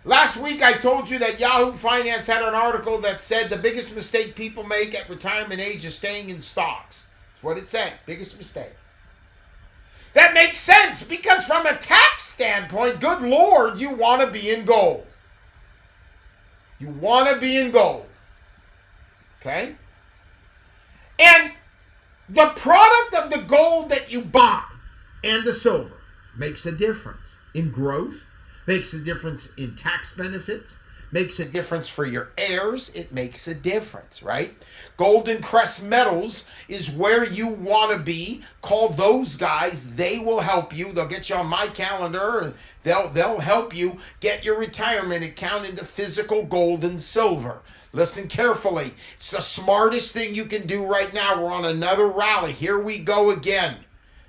Last week I told you that Yahoo Finance had an article that said the biggest mistake people make at retirement age is staying in stocks. That's what it said. Biggest mistake. That makes sense because from a tax standpoint, good Lord, you want to be in gold. You want to be in gold. Okay? And the product of the gold that you buy and the silver makes a difference in growth, makes a difference in tax benefits, makes a difference for your heirs. It makes a difference, right? Golden Crest Metals is where you want to be. Call those guys. They will help you. They'll get you on my calendar. And they'll help you get your retirement account into physical gold and silver. Listen carefully. It's the smartest thing you can do right now. We're on another rally. Here we go again.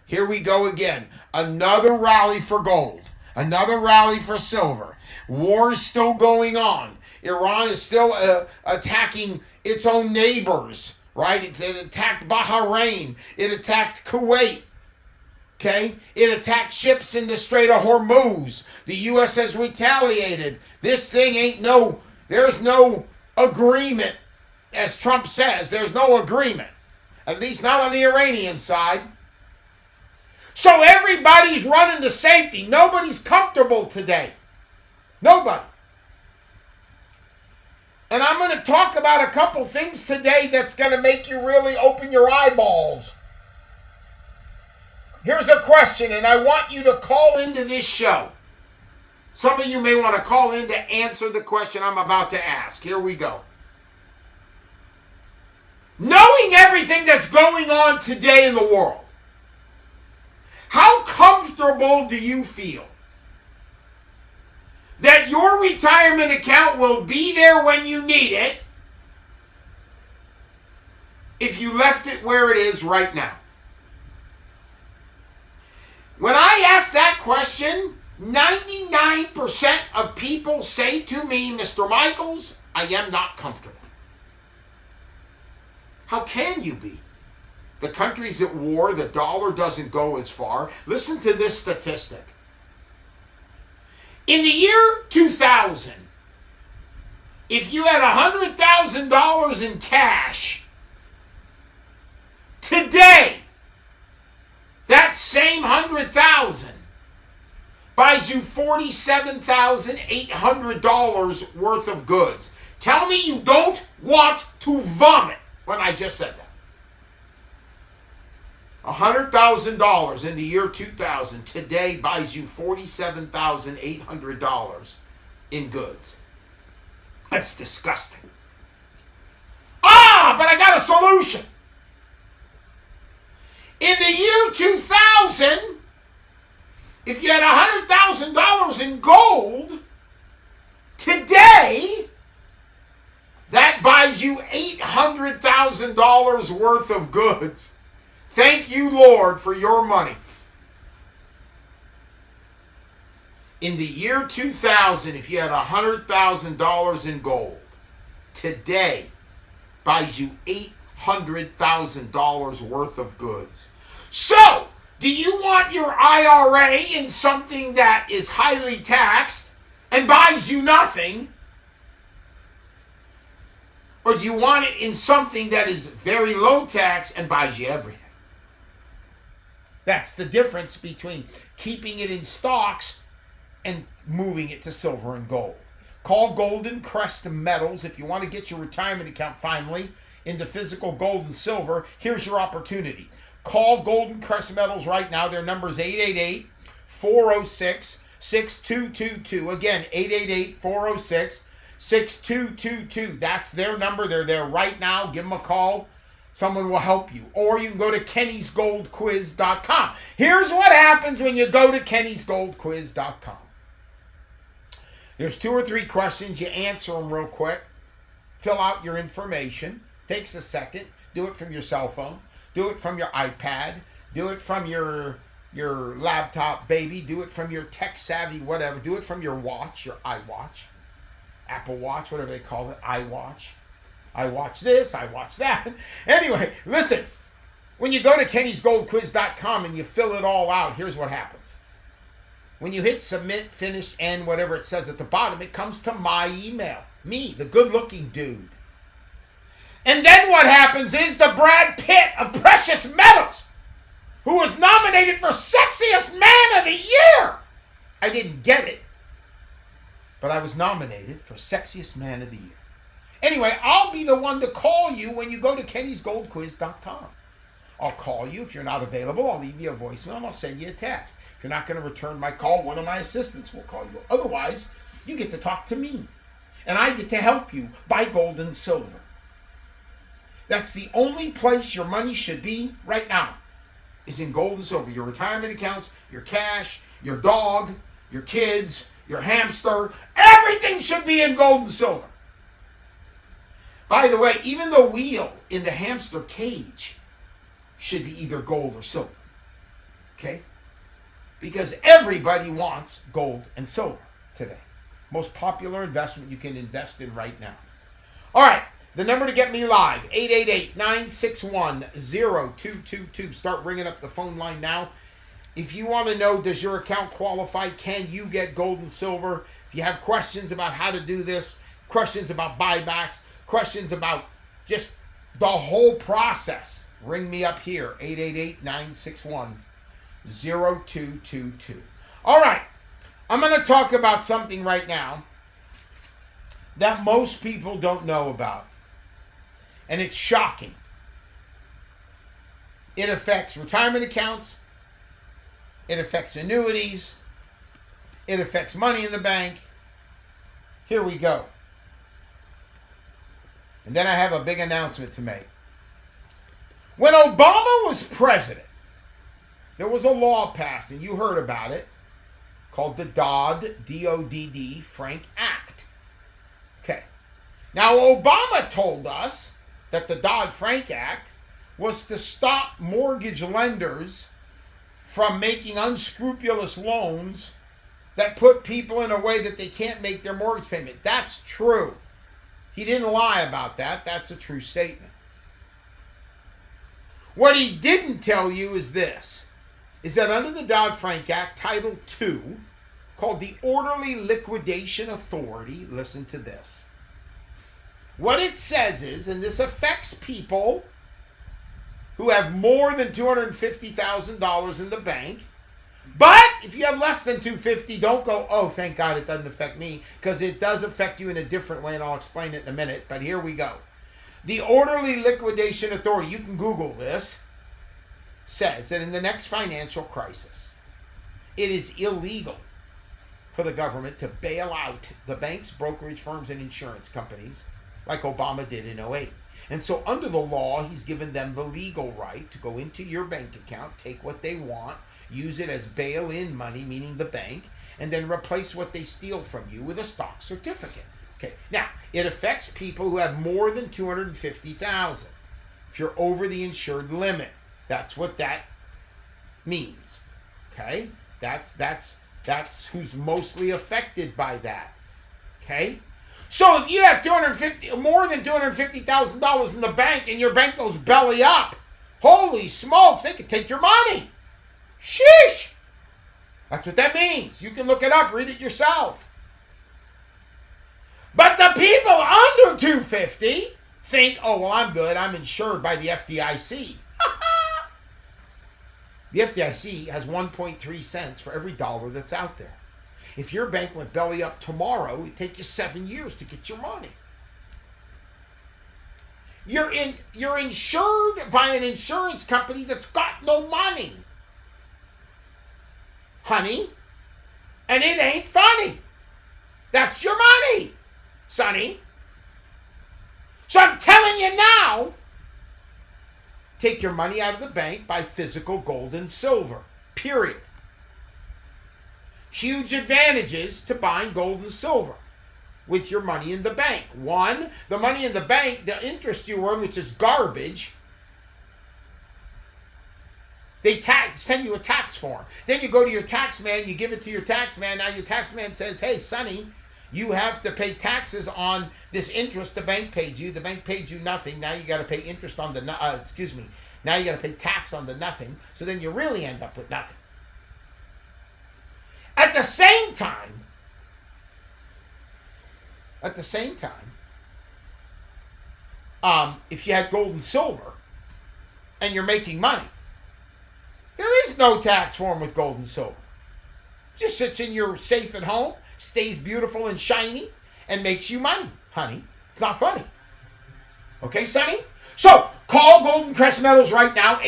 Here we go again. Another rally for gold. Another rally for silver. War is still going on. Iran is still attacking its own neighbors, right? It attacked Bahrain. It attacked Kuwait. Okay? It attacked ships in the Strait of Hormuz. The U.S. has retaliated. This thing there's no agreement, as Trump says. There's no agreement. At least not on the Iranian side. So everybody's running to safety. Nobody's comfortable today. Nobody. And I'm going to talk about a couple things today that's going to make you really open your eyeballs. Here's a question, and I want you to call into this show. Some of you may want to call in to answer the question I'm about to ask. Here we go. Knowing everything that's going on today in the world, how comfortable do you feel that your retirement account will be there when you need it if you left it where it is right now? When I ask that question, 99% of people say to me, Mr. Michaels, I am not comfortable. How can you be? The country's at war. The dollar doesn't go as far. Listen to this statistic. In the year 2000, if you had $100,000 in cash, today, that same $100,000 buys you $47,800 worth of goods. Tell me you don't want to vomit when I just said that. $100,000 in the year 2000 today buys you $47,800 in goods. That's disgusting. But I got a solution. In the year 2000, if you had $100,000 in gold, today, that buys you $800,000 worth of goods. Thank you, Lord, for your money. In the year 2000, if you had $100,000 in gold, today buys you $800,000 worth of goods. So, do you want your IRA in something that is highly taxed and buys you nothing? Or do you want it in something that is very low tax and buys you everything? That's the difference between keeping it in stocks and moving it to silver and gold. Call Golden Crest Metals if you want to get your retirement account finally into physical gold and silver. Here's your opportunity. Call Golden Crest Metals right now. Their number is 888-406-6222. Again, 888-406-6222. That's their number. They're there right now. Give them a call. Someone will help you. Or you can go to Kenny'sGoldQuiz.com. Here's what happens when you go to Kenny'sGoldQuiz.com. There's 2 or 3 questions. You answer them real quick. Fill out your information. Takes a second. Do it from your cell phone. Do it from your iPad. Do it from your laptop, baby. Do it from your tech savvy, whatever. Do it from your watch, your iWatch, Apple Watch, whatever they call it, iWatch. I watch this, I watch that. Anyway, listen. When you go to Kenny'sGoldQuiz.com and you fill it all out, here's what happens. when you hit submit, finish, end, whatever it says at the bottom, it comes to my email. Me, the good-looking dude. And then what happens is the Brad Pitt of precious metals, who was nominated for Sexiest Man of the Year. I didn't get it, but I was nominated for Sexiest Man of the Year. Anyway, I'll be the one to call you when you go to kennysgoldquiz.com. I'll call you. If you're not available, I'll leave you a voicemail and I'll send you a text. If you're not going to return my call, one of my assistants will call you. Otherwise, you get to talk to me. And I get to help you buy gold and silver. That's the only place your money should be right now, is in gold and silver. Your retirement accounts, your cash, your dog, your kids, your hamster, everything should be in gold and silver. By the way, even the wheel in the hamster cage should be either gold or silver. Okay? Because everybody wants gold and silver today. Most popular investment you can invest in right now. All right. The number to get me live, 888-961-0222. Start ringing up the phone line now. If you want to know, does your account qualify? Can you get gold and silver? If you have questions about how to do this, questions about buybacks, questions about just the whole process, ring me up here, 888-961-0222. All right, I'm going to talk about something right now that most people don't know about. And it's shocking. It affects retirement accounts. It affects annuities. It affects money in the bank. Here we go. And then I have a big announcement to make. When Obama was president, there was a law passed, and you heard about it, called the Dodd, D-O-D-D, Frank Act. Okay. Now, Obama told us that the Dodd-Frank Act was to stop mortgage lenders from making unscrupulous loans that put people in a way that they can't make their mortgage payment. That's true. He didn't lie about that. That's a true statement. What he didn't tell you is this, is that under the Dodd-Frank Act, Title II, called the Orderly Liquidation Authority, listen to this. What it says is, and this affects people who have more than $250,000 in the bank, but if you have less than $250,000, don't go, oh, thank God it doesn't affect me, because it does affect you in a different way, and I'll explain it in a minute, but here we go. The Orderly Liquidation Authority, you can Google this, says that in the next financial crisis, it is illegal for the government to bail out the banks, brokerage firms, and insurance companies like Obama did in 2008. And so under the law, he's given them the legal right to go into your bank account, take what they want, use it as bail-in money, meaning the bank, and then replace what they steal from you with a stock certificate. Okay, now, it affects people who have more than $250,000. If you're over the insured limit, that's what that means. Okay? That's who's mostly affected by that. Okay? So if you have more than $250,000 in the bank and your bank goes belly up, holy smokes, they can take your money. Sheesh. That's what that means. You can look it up, read it yourself. But the people under 250 think, oh, well, I'm good. I'm insured by the FDIC. The FDIC has 1.3 cents for every dollar that's out there. If your bank went belly up tomorrow, it'd take you 7 years to get your money. You're insured by an insurance company that's got no money, honey, and it ain't funny. That's your money, sonny. So I'm telling you now, take your money out of the bank, buy physical gold and silver, period. Huge advantages to buying gold and silver with your money in the bank. One, the money in the bank, the interest you earn, which is garbage, they send you a tax form. Then you go to your tax man, you give it to your tax man. Now your tax man says, hey, sonny, you have to pay taxes on this interest the bank paid you. The bank paid you nothing. Now you got to pay interest on the, now you got to pay tax on the nothing. So then you really end up with nothing. At the same time, if you had gold and silver and you're making money, there is no tax form with gold and silver. It just sits in your safe at home, stays beautiful and shiny, and makes you money, honey. It's not funny. Okay, Sonny? So, call Golden Crest Metals right now,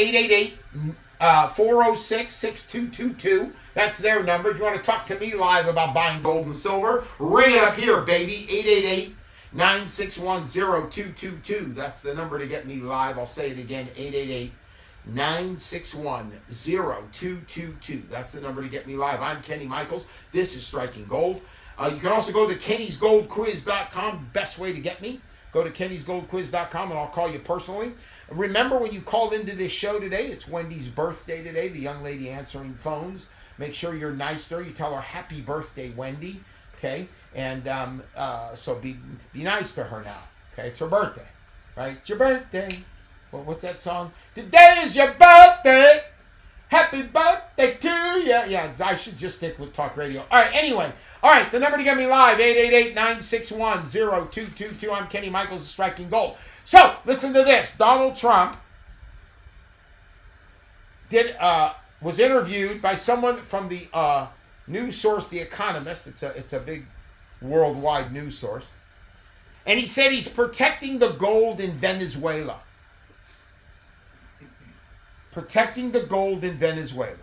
888-406-6222. That's their number. If you want to talk to me live about buying gold and silver, ring it up here, baby, 888-961-0222. That's the number to get me live. I'll say it again, 888-961-0222. That's the number to get me live. I'm Kenny Michaels. This is Striking Gold. You can also go to kennysgoldquiz.com. Best way to get me. Go to kennysgoldquiz.com and I'll call you personally. Remember, when you called into this show today, it's Wendy's birthday today, the young lady answering phones. Make sure you're nice to her. You tell her happy birthday, Wendy. Okay? And so be nice to her now. Okay? It's her birthday. Right? It's your birthday. Well, what's that song? Today is your birthday. Happy birthday to you. Yeah, I should just stick with talk radio. All right, anyway. All right, the number to get me live, 888-961-0222. I'm Kenny Michaels of Striking Gold. So, listen to this. Donald Trump was interviewed by someone from the news source, The Economist. It's a big worldwide news source. And he said he's protecting the gold in Venezuela. Protecting the gold in Venezuela.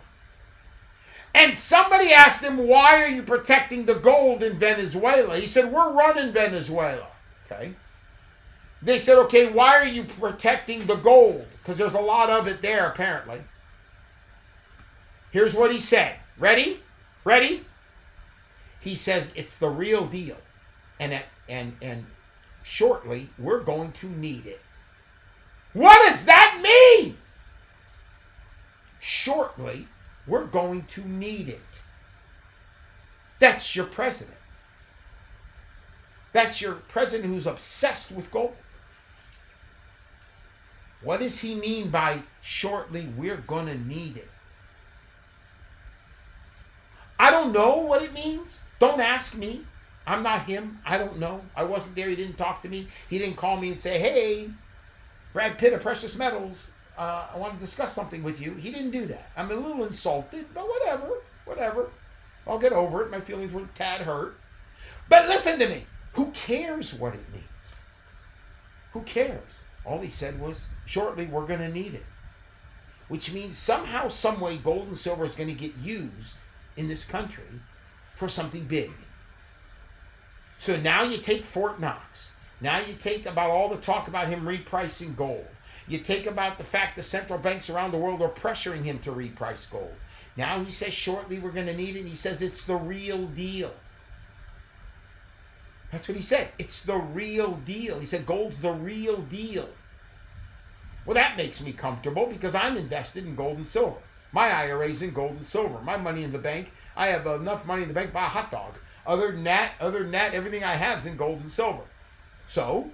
And somebody asked him, why are you protecting the gold in Venezuela? He said, we're running Venezuela. Okay. They said, okay, why are you protecting the gold? Because there's a lot of it there, apparently. Here's what he said. Ready? Ready? He says, it's the real deal. And shortly, we're going to need it. What does that mean? Shortly, we're going to need it. That's your president. That's your president who's obsessed with gold. What does he mean by shortly we're going to need it? I don't know what it means. Don't ask me. I'm not him. I don't know. I wasn't there. He didn't talk to me. He didn't call me and say, hey, Brad Pitt of Precious Metals, I want to discuss something with you. He didn't do that. I'm a little insulted, but whatever. I'll get over it. My feelings were a tad hurt. But listen to me. Who cares what it means? Who cares? All he said was, shortly we're going to need it. Which means somehow, some way, gold and silver is going to get used in this country for something big. So now you take Fort Knox. Now you take about all the talk about him repricing gold. You take about the fact that central banks around the world are pressuring him to reprice gold. Now he says shortly we're going to need it. And he says it's the real deal. That's what he said. It's the real deal. He said gold's the real deal. Well, that makes me comfortable because I'm invested in gold and silver. My IRA's in gold and silver. My money in the bank, I have enough money in the bank to buy a hot dog. Other than that, everything I have is in gold and silver. So,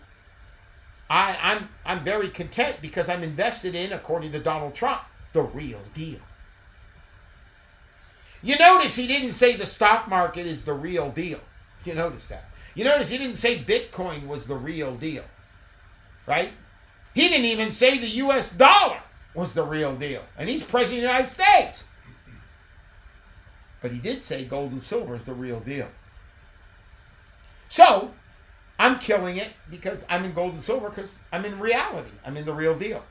I'm very content because I'm invested in, according to Donald Trump, the real deal. You notice he didn't say the stock market is the real deal. You notice that. You notice he didn't say Bitcoin was the real deal. Right? He didn't even say the US dollar was the real deal. And he's president of the United States. But he did say gold and silver is the real deal. So, I'm killing it because I'm in gold and silver because I'm in reality. I'm in the real deal.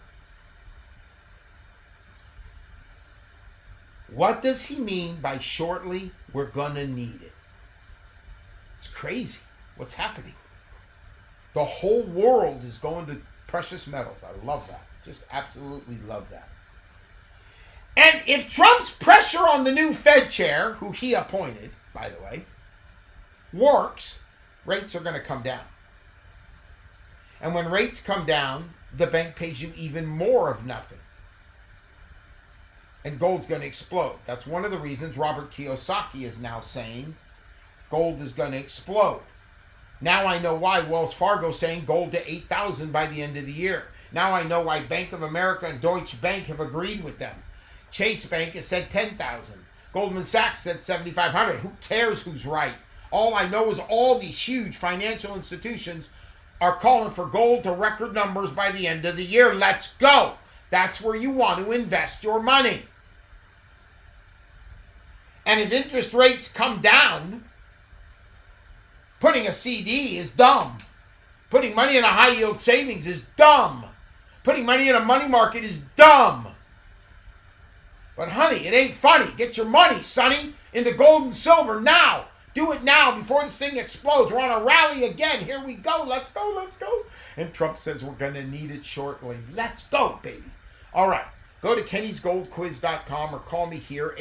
What does he mean by shortly we're going to need it? It's crazy what's happening. The whole world is going to precious metals. I love that. Just absolutely love that. And if Trump's pressure on the new Fed chair, who he appointed, by the way, works, rates are going to come down. And when rates come down, the bank pays you even more of nothing. And gold's going to explode. That's one of the reasons Robert Kiyosaki is now saying gold is going to explode. Now I know why Wells Fargo's saying gold to 8,000 by the end of the year. Now I know why Bank of America and Deutsche Bank have agreed with them. Chase Bank has said 10,000. Goldman Sachs said 7,500. Who cares who's right? All I know is all these huge financial institutions are calling for gold to record numbers by the end of the year. Let's go. That's where you want to invest your money. And if interest rates come down, putting a CD is dumb. Putting money in a high yield savings is dumb. Putting money in a money market is dumb. But honey, it ain't funny. Get your money, sonny, into gold and silver now. Do it now before this thing explodes. We're on a rally again. Here we go. Let's go. Let's go. And Trump says we're going to need it shortly. Let's go, baby. All right. Go to kennysgoldquiz.com or call me here,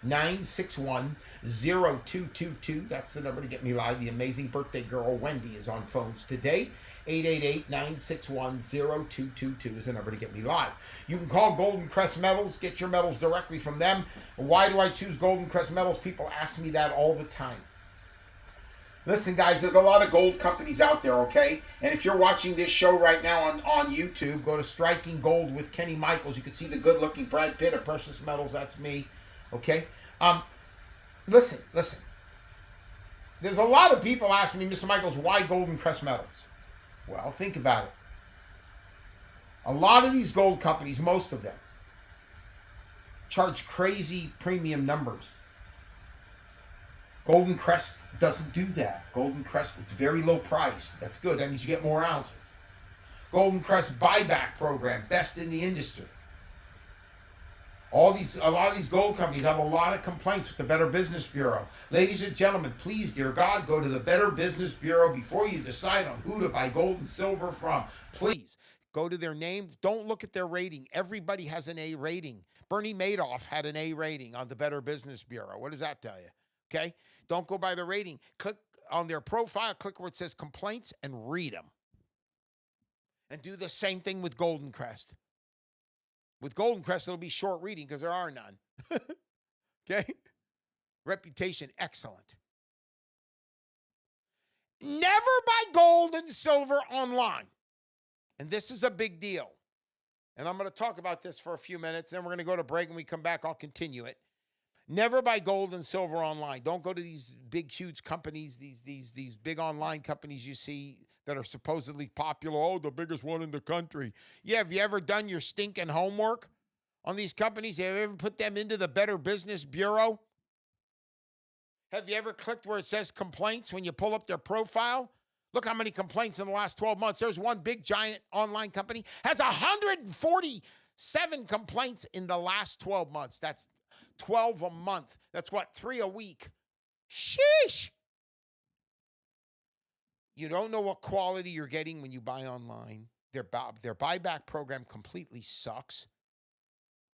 888-961-0222. That's the number to get me live. The amazing birthday girl, Wendy, is on phones today. 888-961-0222 is the number to get me live. You can call Golden Crest Metals. Get your metals directly from them. Why do I choose Golden Crest Metals? People ask me that all the time. Listen, guys, there's a lot of gold companies out there, okay? And if you're watching this show right now on YouTube, go to Striking Gold with Kenny Michaels. You can see the good-looking Brad Pitt of Precious Metals. That's me, okay? Listen. There's a lot of people asking me, Mr. Michaels, why Golden Crest Metals? Well, think about it. A lot of these gold companies, most of them, charge crazy premium numbers. Golden Crest doesn't do that. Golden Crest is very low price. That's good. That means you get more ounces. Golden Crest buyback program, best in the industry. A lot of these gold companies have a lot of complaints with the Better Business Bureau. Ladies and gentlemen, please, dear God, go to the Better Business Bureau before you decide on who to buy gold and silver from. Please, go to their name. Don't look at their rating. Everybody has an A rating. Bernie Madoff had an A rating on the Better Business Bureau. What does that tell you? Okay? Don't go by the rating. Click on their profile, click where it says complaints, and read them. And do the same thing with Golden Crest. With Golden Crest, it'll be short reading because there are none. Okay? Reputation, excellent. Never buy gold and silver online. And this is a big deal. And I'm going to talk about this for a few minutes. Then we're going to go to break. When we come back, I'll continue it. Never buy gold and silver online. Don't go to these big, huge companies, these big online companies you see that are supposedly popular. Oh, the biggest one in the country. Yeah, have you ever done your stinking homework on these companies? Have you ever put them into the Better Business Bureau? Have you ever clicked where it says complaints when you pull up their profile? Look how many complaints in the last 12 months. There's one big, giant online company has 147 complaints in the last 12 months. That's 12 a month. That's what, 3 a week. Sheesh. You don't know what quality you're getting when you buy online. Their buyback program completely sucks.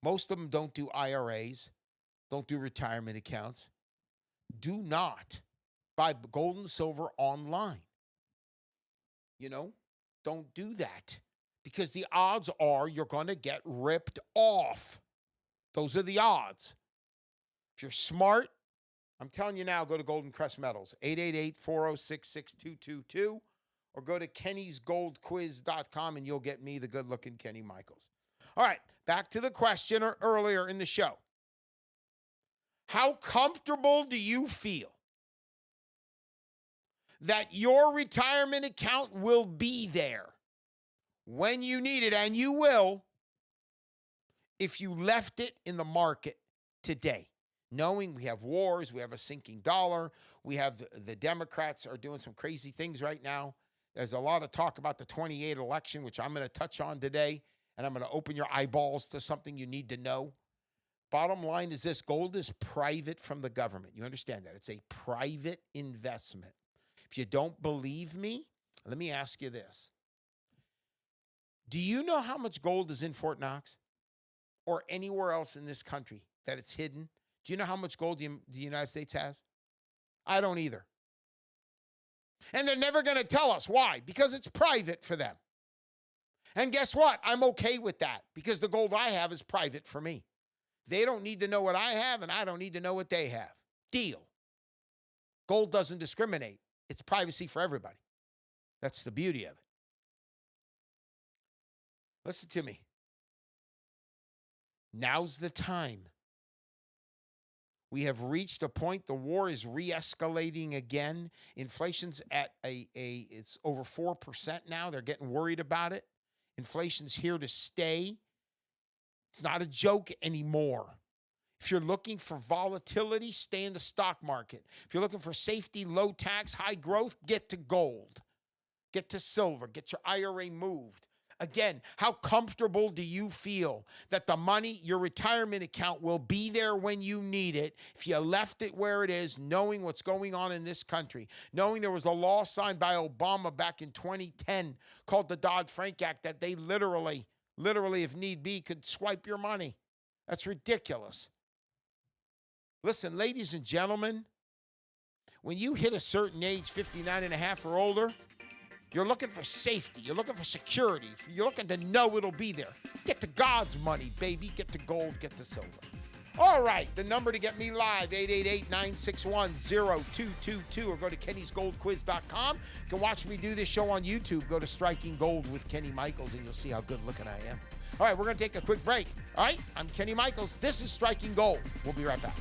Most of them don't do IRAs, don't do retirement accounts. Do not buy gold and silver online. Don't do that because the odds are you're going to get ripped off. Those are the odds. If you're smart, I'm telling you now, go to Golden Crest Metals, 888-406-6222, or go to kennysgoldquiz.com and you'll get me, the good-looking Kenny Michaels. All right, back to the question earlier in the show. How comfortable do you feel that your retirement account will be there when you need it, and you will, if you left it in the market today? Knowing we have wars, we have a sinking dollar, we have the Democrats are doing some crazy things right now. There's a lot of talk about the 28 election, which I'm going to touch on today, and I'm going to open your eyeballs to something you need to know. Bottom line is this: gold is private from the government. You understand that? It's a private investment. If you don't believe me, let me ask you this. Do you know how much gold is in Fort Knox or anywhere else in this country that it's hidden? Do you know how much gold the United States has? I don't either. And they're never going to tell us. Why? Because it's private for them. And guess what? I'm okay with that because the gold I have is private for me. They don't need to know what I have, and I don't need to know what they have. Deal. Gold doesn't discriminate. It's privacy for everybody. That's the beauty of it. Listen to me. Now's the time We have reached a point. The war is re-escalating again. Inflation's at it's over 4% now. They're getting worried about it. Inflation's here to stay. It's not a joke anymore. If you're looking for volatility, stay in the stock market. If you're looking for safety, low tax, high growth, get to gold. Get to silver. Get your IRA moved. Again, how comfortable do you feel that the money, your retirement account, will be there when you need it if you left it where it is, knowing what's going on in this country, knowing there was a law signed by Obama back in 2010 called the Dodd-Frank Act that they literally, if need be, could swipe your money? That's ridiculous. Listen, ladies and gentlemen, when you hit a certain age, 59 and a half or older, you're looking for safety. You're looking for security. You're looking to know it'll be there. Get to God's money, baby. Get to gold. Get to silver. All right. The number to get me live, 888-961-0222, or go to kennysgoldquiz.com. You can watch me do this show on YouTube. Go to Striking Gold with Kenny Michaels, and you'll see how good looking I am. All right. We're going to take a quick break. All right. I'm Kenny Michaels. This is Striking Gold. We'll be right back.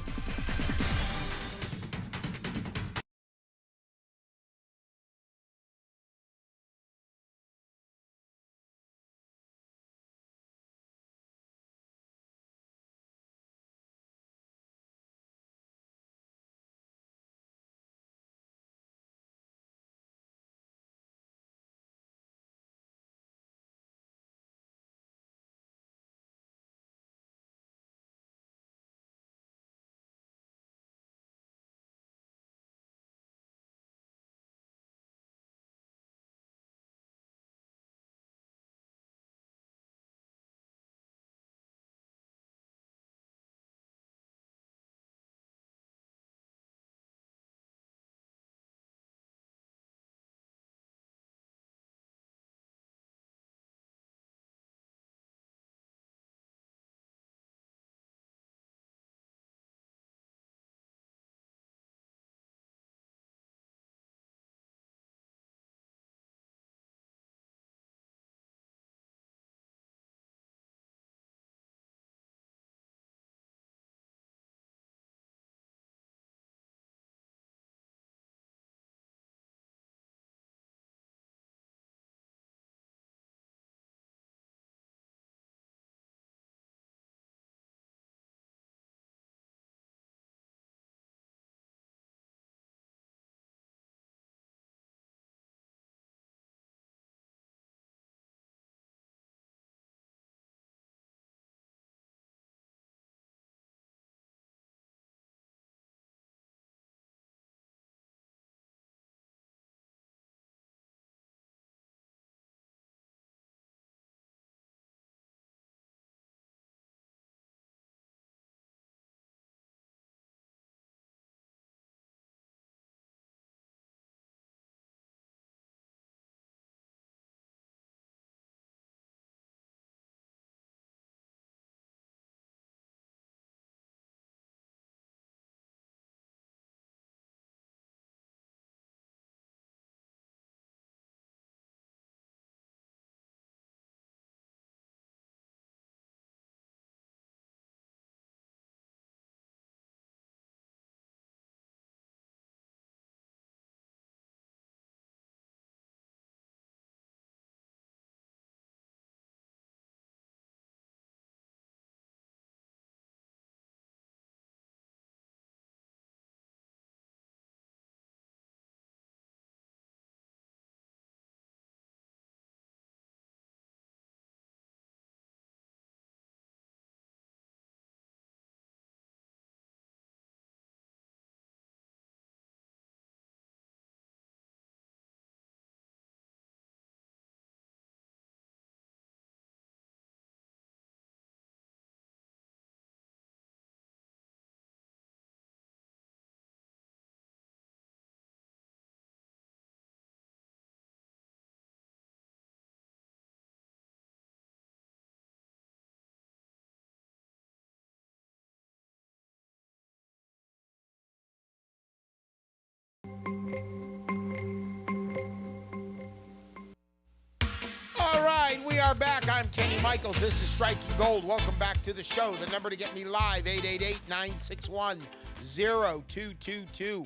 are back. I'm Kenny Michaels. This is Striking Gold. Welcome back to the show. The number to get me live, 888-961-0222.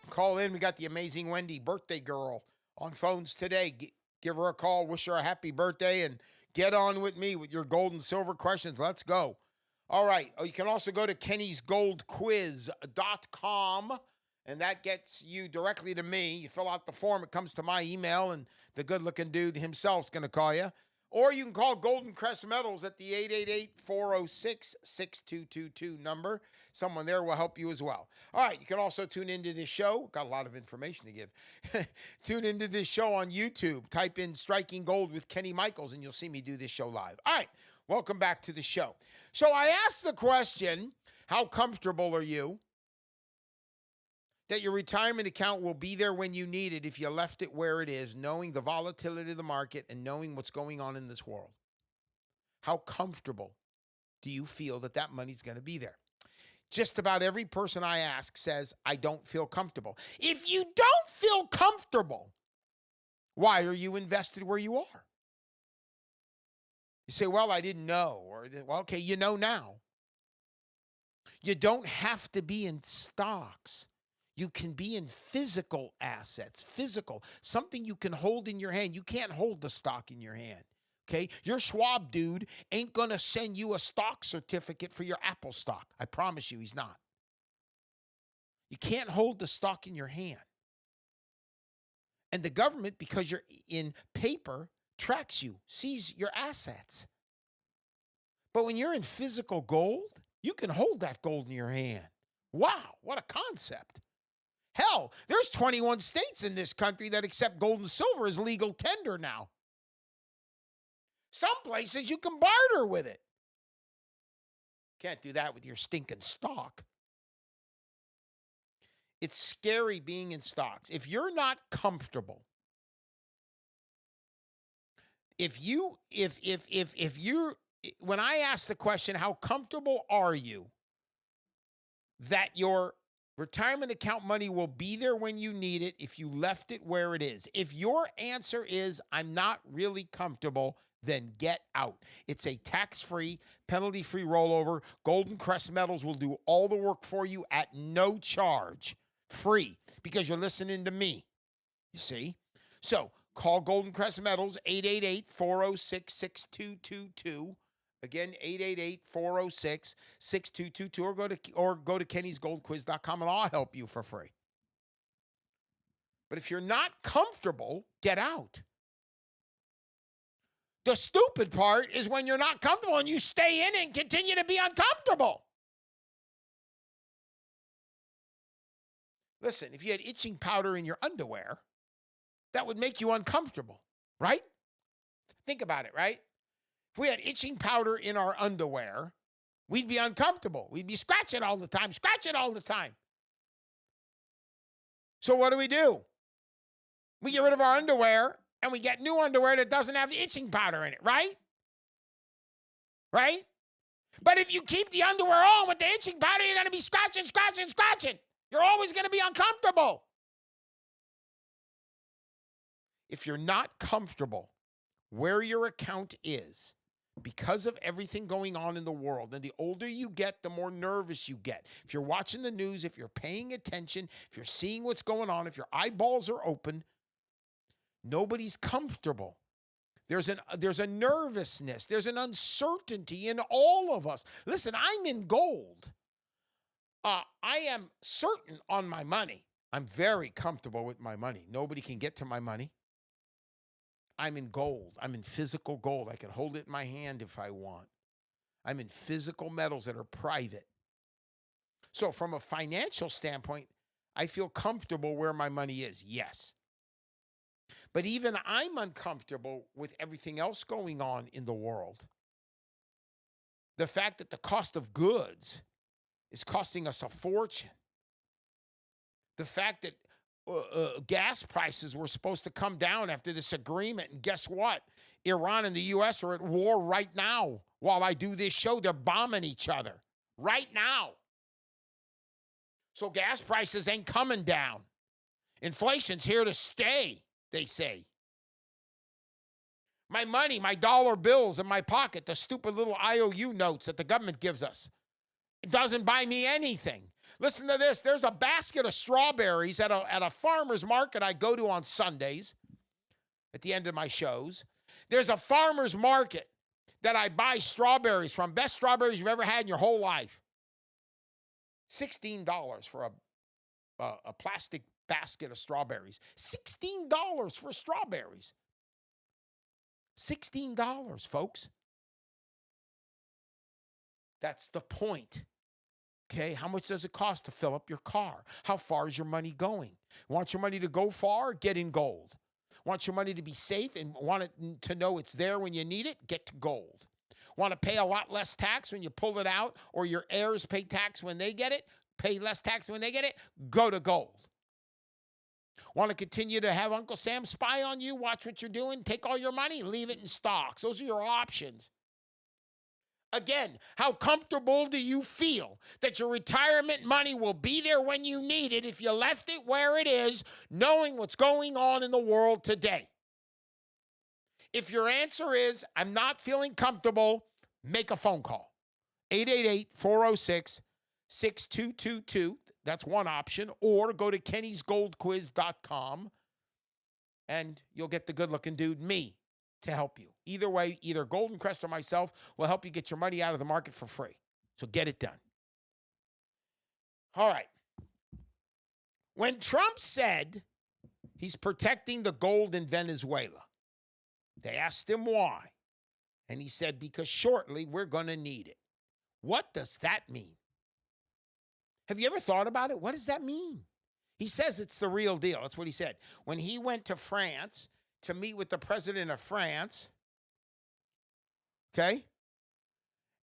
Call in. We got the amazing Wendy, birthday girl, on phones today. Give her a call, wish her a happy birthday, and get on with me with your gold and silver questions. Let's go. All right. Oh, you can also go to kennysgoldquiz.com, and that gets you directly to me. You fill out the form, it comes to my email, and the good-looking dude himself is going to call you. Or you can call Golden Crest Metals at the 888-406-6222 number. Someone there will help you as well. All right, you can also tune into this show. Got a lot of information to give. Tune into this show on YouTube. Type in Striking Gold with Kenny Michaels, and you'll see me do this show live. All right, welcome back to the show. So I asked the question, how comfortable are you that your retirement account will be there when you need it if you left it where it is, knowing the volatility of the market and knowing what's going on in this world? How comfortable do you feel that that money's going to be there? Just about every person I ask says, I don't feel comfortable. If you don't feel comfortable, why are you invested where you are? You say, well, I didn't know. Or, well, okay, you know now. You don't have to be in stocks. You can be in physical assets, something you can hold in your hand. You can't hold the stock in your hand, okay? Your Schwab dude ain't going to send you a stock certificate for your Apple stock. I promise you he's not. You can't hold the stock in your hand. And the government, because you're in paper, tracks you, sees your assets. But when you're in physical gold, you can hold that gold in your hand. Wow, what a concept. Hell, there's 21 states in this country that accept gold and silver as legal tender now. Some places you can barter with it. Can't do that with your stinking stock. It's scary being in stocks. If you're not comfortable, when I ask the question, how comfortable are you that your retirement account money will be there when you need it if you left it where it is? If your answer is, I'm not really comfortable, then get out. It's a tax-free, penalty-free rollover. Golden Crest Metals will do all the work for you at no charge, free, because you're listening to me, you see? So call Golden Crest Metals, 888-406-6222. Again, 888-406-6222, or go to kennysgoldquiz.com, and I'll help you for free. But if you're not comfortable, get out. The stupid part is when you're not comfortable and you stay in and continue to be uncomfortable. Listen, if you had itching powder in your underwear, that would make you uncomfortable, right? Think about it, right? If we had itching powder in our underwear, we'd be uncomfortable. We'd be scratching all the time. So what do? We get rid of our underwear, and we get new underwear that doesn't have the itching powder in it, right? Right? But if you keep the underwear on with the itching powder, you're going to be scratching. You're always going to be uncomfortable. If you're not comfortable where your account is, because of everything going on in the world, and the older you get, the more nervous you get. If you're watching the news, if you're paying attention, if you're seeing what's going on, if your eyeballs are open, nobody's comfortable. There's a nervousness. There's an uncertainty in all of us. Listen, I'm in gold. I am certain on my money. I'm very comfortable with my money. Nobody can get to my money. I'm in gold. I'm in physical gold. I can hold it in my hand if I want. I'm in physical metals that are private. So from a financial standpoint, I feel comfortable where my money is, yes. But even I'm uncomfortable with everything else going on in the world. The fact that the cost of goods is costing us a fortune. The fact that gas prices were supposed to come down after this agreement. And guess what? Iran and the U.S. are at war right now. While I do this show, they're bombing each other right now. So gas prices ain't coming down. Inflation's here to stay, they say. My money, my dollar bills in my pocket, the stupid little IOU notes that the government gives us. It doesn't buy me anything. Listen to this. There's a basket of strawberries at a farmer's market I go to on Sundays at the end of my shows. There's a farmer's market that I buy strawberries from. Best strawberries you've ever had in your whole life. $16 for a plastic basket of strawberries. $16 for strawberries. $16, folks. That's the point. Okay, how much does it cost to fill up your car? How far is your money going? Want your money to go far? Get in gold. Want your money to be safe and want it to know it's there when you need it? Get to gold. Want to pay a lot less tax when you pull it out, or your heirs pay tax when they get it? Pay less tax when they get it? Go to gold. Want to continue to have Uncle Sam spy on you, watch what you're doing, take all your money, leave it in stocks. Those are your options. Again, how comfortable do you feel that your retirement money will be there when you need it if you left it where it is, knowing what's going on in the world today? If your answer is, I'm not feeling comfortable, make a phone call. 888-406-6222. That's one option. Or go to kennysgoldquiz.com and you'll get the good-looking dude, me, to help you. Either way, either Golden Crest or myself will help you get your money out of the market for free. So get it done. All right. When Trump said he's protecting the gold in Venezuela, they asked him why. And he said, because shortly we're going to need it. What does that mean? Have you ever thought about it? What does that mean? He says it's the real deal. That's what he said. When he went to France to meet with the president of France, okay?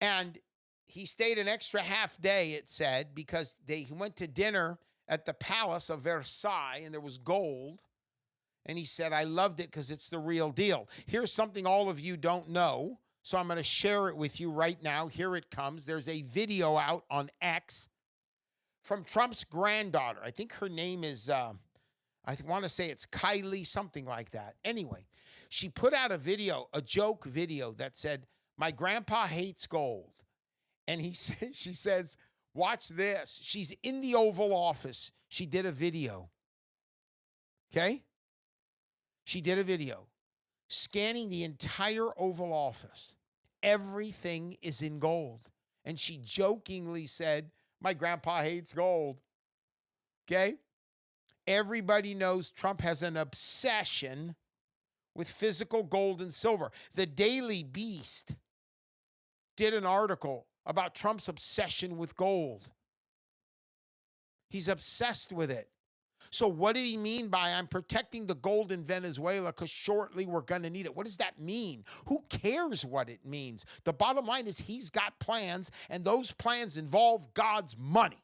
And he stayed an extra half day, it said, because he went to dinner at the Palace of Versailles, and there was gold. And he said, I loved it because it's the real deal. Here's something all of you don't know, so I'm going to share it with you right now. Here it comes. There's a video out on X from Trump's granddaughter. I think her name is, I want to say it's Kylie, something like that. Anyway, she put out a video, a joke video that said, my grandpa hates gold. And she says, watch this. She's in the Oval Office. She did a video. Okay? She did a video scanning the entire Oval Office. Everything is in gold. And she jokingly said, my grandpa hates gold. Okay? Everybody knows Trump has an obsession with physical gold and silver. The Daily Beast did an article about Trump's obsession with gold. He's obsessed with it. So what did he mean by I'm protecting the gold in Venezuela because shortly we're going to need it? What does that mean? Who cares what it means? The bottom line is he's got plans, and those plans involve God's money.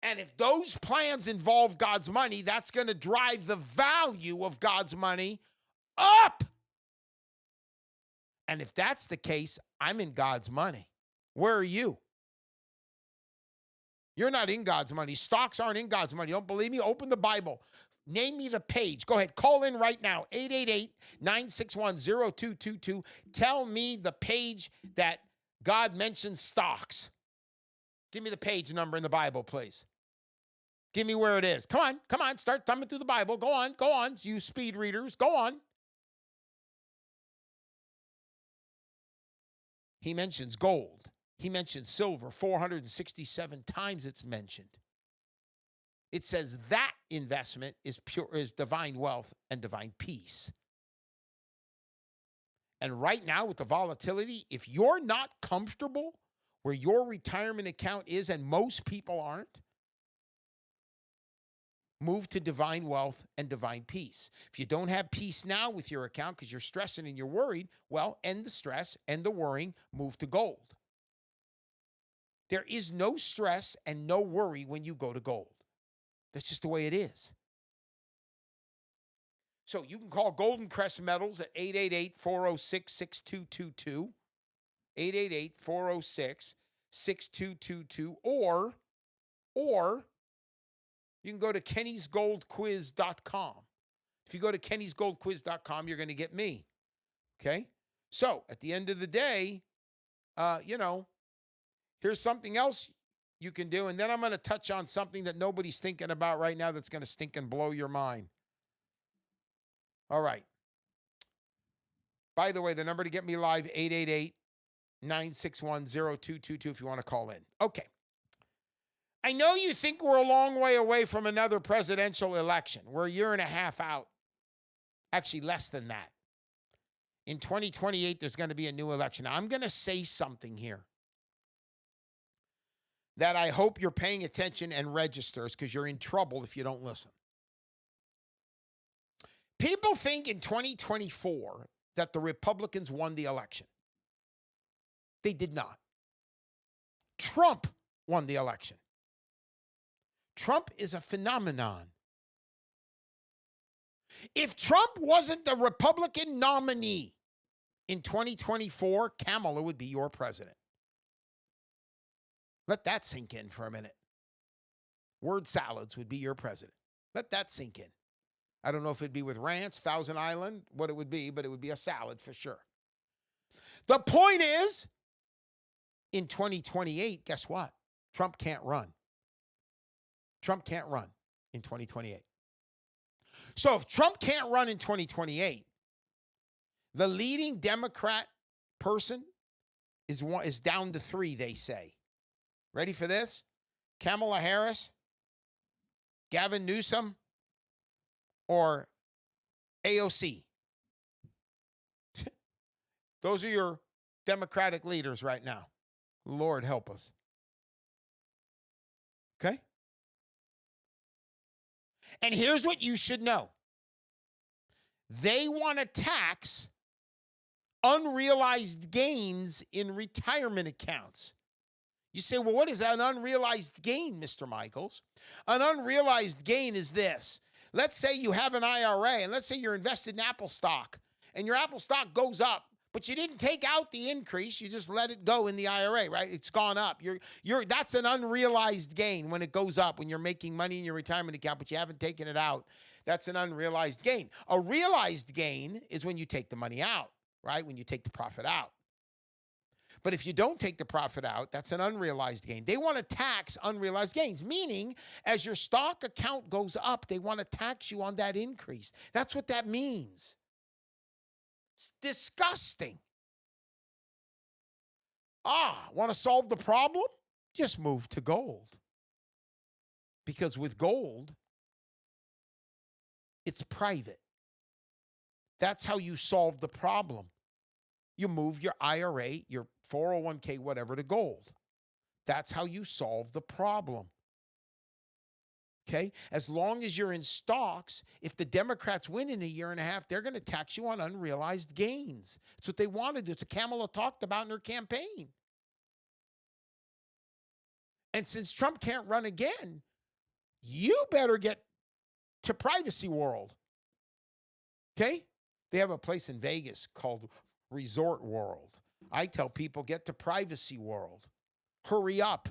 And if those plans involve God's money, that's going to drive the value of God's money up. And if that's the case, I'm in God's money. Where are you? You're not in God's money. Stocks aren't in God's money. You don't believe me? Open the Bible. Name me the page. Go ahead. Call in right now. 888-961-0222. Tell me the page that God mentions stocks. Give me the page number in the Bible, please. Give me where it is. Come on. Start thumbing through the Bible. Go on. You speed readers. Go on. He mentions gold. He mentions silver 467 times it's mentioned. It says that investment is divine wealth and divine peace. And right now with the volatility, if you're not comfortable where your retirement account is, and most people aren't, move to divine wealth and divine peace. If you don't have peace now with your account because you're stressing and you're worried, well, end the stress, end the worrying, move to gold. There is no stress and no worry when you go to gold. That's just the way it is. So you can call Golden Crest Metals at 888-406-6222, 888-406-6222, or you can go to kennysgoldquiz.com. If you go to kennysgoldquiz.com, you're going to get me. Okay? So at the end of the day, here's something else you can do. And then I'm going to touch on something that nobody's thinking about right now that's going to stink and blow your mind. All right. By the way, the number to get me live, 888-961-0222 if you want to call in. Okay. I know you think we're a long way away from another presidential election. We're a year and a half out. Actually, less than that. In 2028, there's going to be a new election. Now, I'm going to say something here that I hope you're paying attention and registers, because you're in trouble if you don't listen. People think in 2024 that the Republicans won the election. They did not. Trump won the election. Trump is a phenomenon. If Trump wasn't the Republican nominee in 2024, Kamala would be your president. Let that sink in for a minute. Word salads would be your president. Let that sink in. I don't know if it'd be with ranch, Thousand Island, what it would be, but it would be a salad for sure. The point is, in 2028, guess what? Trump can't run. Trump can't run in 2028. So if Trump can't run in 2028, the leading Democrat person is down to 3, they say. Ready for this? Kamala Harris, Gavin Newsom, or AOC. Those are your Democratic leaders right now. Lord help us. Okay? And here's what you should know. They want to tax unrealized gains in retirement accounts. You say, well, what is an unrealized gain, Mr. Michaels? An unrealized gain is this. Let's say you have an IRA, and let's say you're invested in Apple stock, and your Apple stock goes up, but you didn't take out the increase. You just let it go in the IRA, right? It's gone up. That's an unrealized gain when it goes up, when you're making money in your retirement account, but you haven't taken it out. That's an unrealized gain. A realized gain is when you take the money out, right? When you take the profit out. But if you don't take the profit out, that's an unrealized gain. They want to tax unrealized gains, meaning as your stock account goes up, they want to tax you on that increase. That's what that means. It's disgusting. Want to solve the problem? Just move to gold. Because with gold, it's private. That's how you solve the problem. You move your IRA, your 401k, whatever, to gold. That's how you solve the problem. Okay? As long as you're in stocks, if the Democrats win in a year and a half, they're going to tax you on unrealized gains. That's what they want to do. It's what Kamala talked about in her campaign. And since Trump can't run again, you better get to Privacy World. Okay? They have a place in Vegas called Resort World. I tell people, get to Privacy World. Hurry up.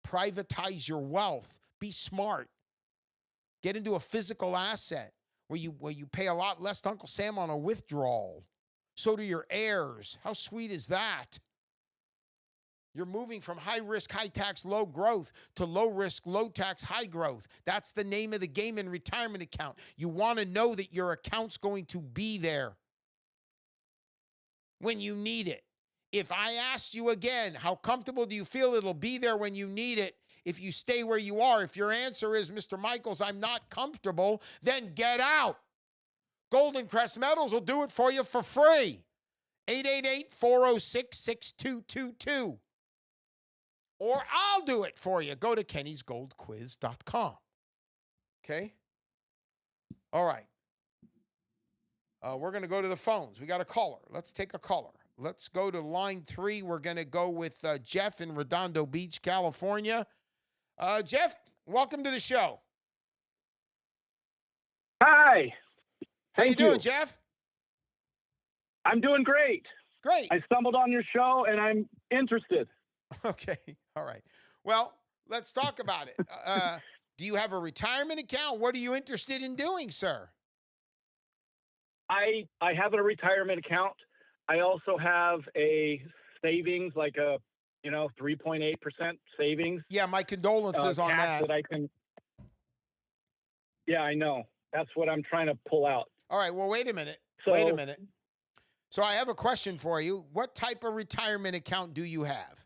Privatize your wealth. Be smart. Get into a physical asset where you pay a lot less to Uncle Sam on a withdrawal. So do your heirs. How sweet is that? You're moving from high risk, high tax, low growth to low risk, low tax, high growth. That's the name of the game in retirement account. You want to know that your account's going to be there when you need it. If I asked you again, how comfortable do you feel it'll be there when you need it if you stay where you are? If your answer is, Mr. Michaels, I'm not comfortable, then get out. Golden Crest Metals will do it for you for free. 888-406-6222. Or I'll do it for you. Go to kennysgoldquiz.com. Okay? All right. We're going to go to the phones. We got a caller. Let's take a caller. Let's go to line 3. We're going to go with Jeff in Redondo Beach, California. Jeff, welcome to the show. Hi. How you doing, Jeff? I'm doing great. Great. I stumbled on your show, and I'm interested. Okay. All right. Well, let's talk about it. Do you have a retirement account? What are you interested in doing, sir? I have a retirement account. I also have a savings, like a 3.8% savings Yeah, my condolences on cash that. that I can. Yeah, I know. That's what I'm trying to pull out. All right, well, wait a minute. Wait a So minute. So I have a question for you. What type of retirement account do you have?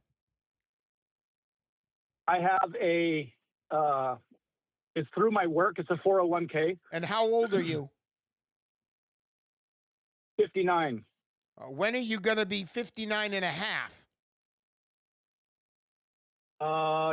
I have it's through my work. It's a 401k. And how old are you? 59. When are you going to be 59 and a half?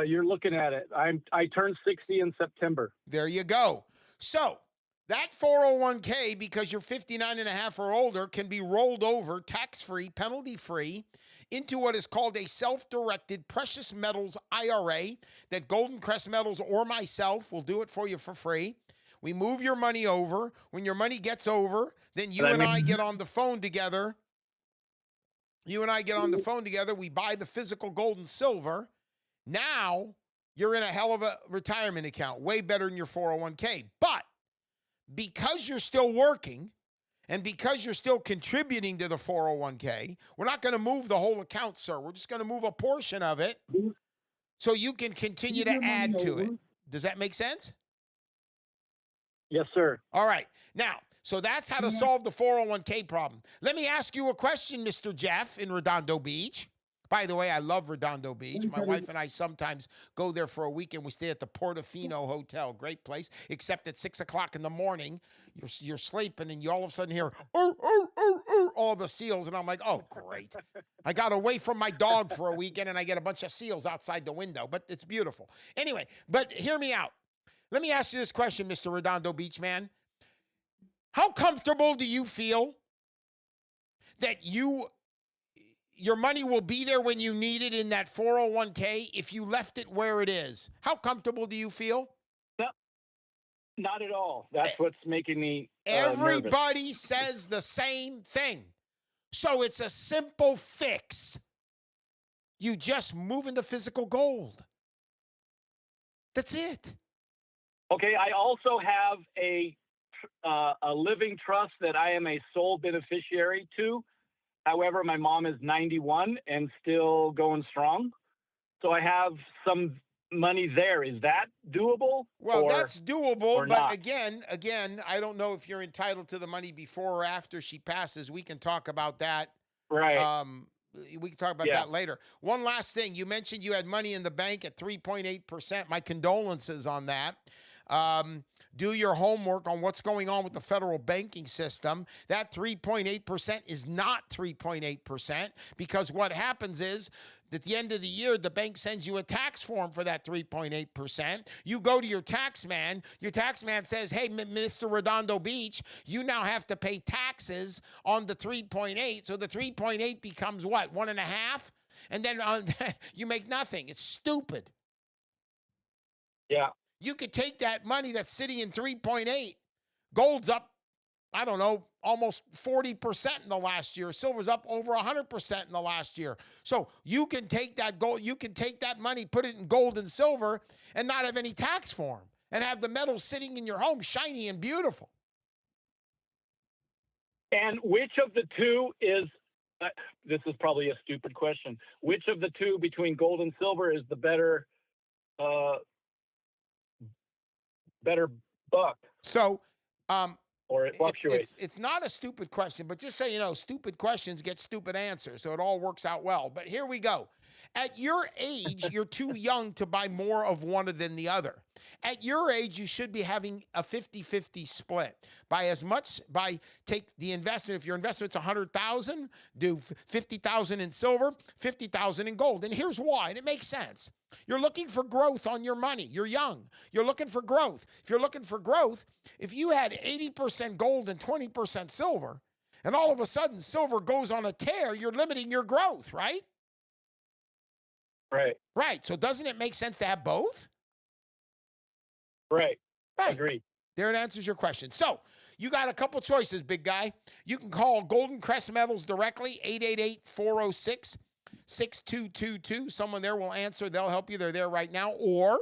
You're looking at it. I turned 60 in September. There you go. So that 401k, because you're 59 and a half or older, can be rolled over tax-free, penalty-free into what is called a self-directed precious metals IRA that Golden Crest Metals or myself will do it for you for free. We move your money over. When your money gets over, then you and I get on the phone together. You and I get on the phone together. We buy the physical gold and silver. Now you're in a hell of a retirement account, way better than your 401k. But because you're still working and because you're still contributing to the 401k, we're not going to move the whole account, sir. We're just going to move a portion of it so you can continue to add to it. Does that make sense? Yes, sir. All right. Now, so that's how to solve the 401k problem. Let me ask you a question, Mr. Jeff in Redondo Beach. By the way, I love Redondo Beach. My wife and I sometimes go there for a weekend. We stay at the Portofino Hotel. Great place, except at 6 o'clock in the morning, you're sleeping and you all of a sudden hear, all the seals. And I'm like, oh, great. I got away from my dog for a weekend and I get a bunch of seals outside the window, but it's beautiful. Anyway, but hear me out. Let me ask you this question, Mr. Redondo Beach man. How comfortable do you feel that your money will be there when you need it in that 401k if you left it where it is? How comfortable do you feel? No, not at all. That's what's making me Everybody nervous. says the same thing. So it's a simple fix. You just move into physical gold. That's it. Okay, I also have a living trust that I am a sole beneficiary to. However, my mom is 91 and still going strong. So I have some money there. Is that doable? Well, that's doable, but not? again, I don't know if you're entitled to the money before or after she passes. We can talk about that. Right. We can talk about that later. One last thing. You mentioned you had money in the bank at 3.8%. My condolences on that. Do your homework on what's going on with the federal banking system. That 3.8% is not 3.8% because what happens is at the end of the year, the bank sends you a tax form for that 3.8%. You go to your tax man. Your tax man says, hey, Mr. Redondo Beach, you now have to pay taxes on the 3.8. So the 3.8 becomes what, 1.5? And then you make nothing. It's stupid. Yeah. You could take that money that's sitting in 3.8. Gold's up, I don't know, almost 40% in the last year. Silver's up over 100% in the last year. So you can take that gold, you can take that money, put it in gold and silver, and not have any tax form, and have the metal sitting in your home, shiny and beautiful. And which of the two is? This is probably a stupid question. Which of the two between gold and silver is the better buck? So, or it fluctuates. It's not a stupid question, but just so you know, stupid questions get stupid answers, so it all works out well. But here we go. At your age, you're too young to buy more of one than the other. At your age, you should be having a 50-50 split. Take the investment. If your investment's $100,000, do 50,000 in silver, 50,000 in gold. And here's why, and it makes sense. You're looking for growth on your money. You're young. You're looking for growth. If you're looking for growth, if you had 80% gold and 20% silver, and all of a sudden silver goes on a tear, you're limiting your growth, right? Right. Right. So doesn't it make sense to have both? Right. Right. Agreed. There it answers your question. So you got a couple choices, big guy. You can call Golden Crest Metals directly, 888-406-6222. Someone there will answer. They'll help you. They're there right now. Or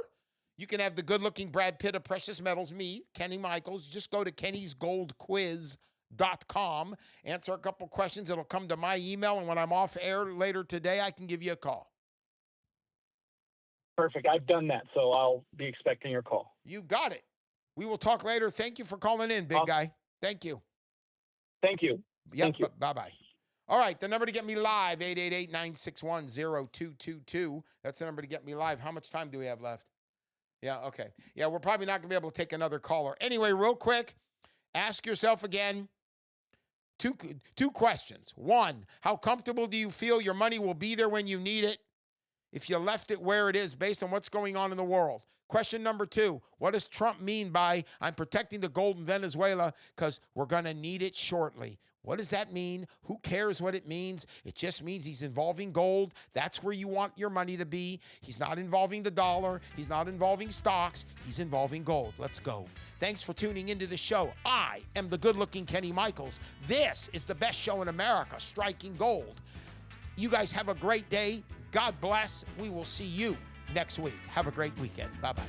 you can have the good-looking Brad Pitt of Precious Metals, me, Kenny Michaels. Just go to kennysgoldquiz.com. kennymichaels.com. Answer a couple questions. It'll come to my email, and when I'm off air later today, I can give you a call. Perfect. I've done that, so I'll be expecting your call. You got it. We will talk later. Thank you for calling in, big guy. Thank you. Thank you. Yep, Thank you. Bye-bye. All right, the number to get me live, 888-961-0222. That's the number to get me live. How much time do we have left? Yeah, okay. Yeah, we're probably not going to be able to take another caller. Anyway, real quick, ask yourself again two questions. One, how comfortable do you feel your money will be there when you need it if you left it where it is based on what's going on in the world? Question number two, what does Trump mean by I'm protecting the gold in Venezuela because we're going to need it shortly? What does that mean? Who cares what it means? It just means he's involving gold. That's where you want your money to be. He's not involving the dollar. He's not involving stocks. He's involving gold. Let's go. Thanks for tuning into the show. I am the good-looking Kenny Michaels. This is the best show in America, Striking Gold. You guys have a great day. God bless. We will see you next week. Have a great weekend. Bye-bye.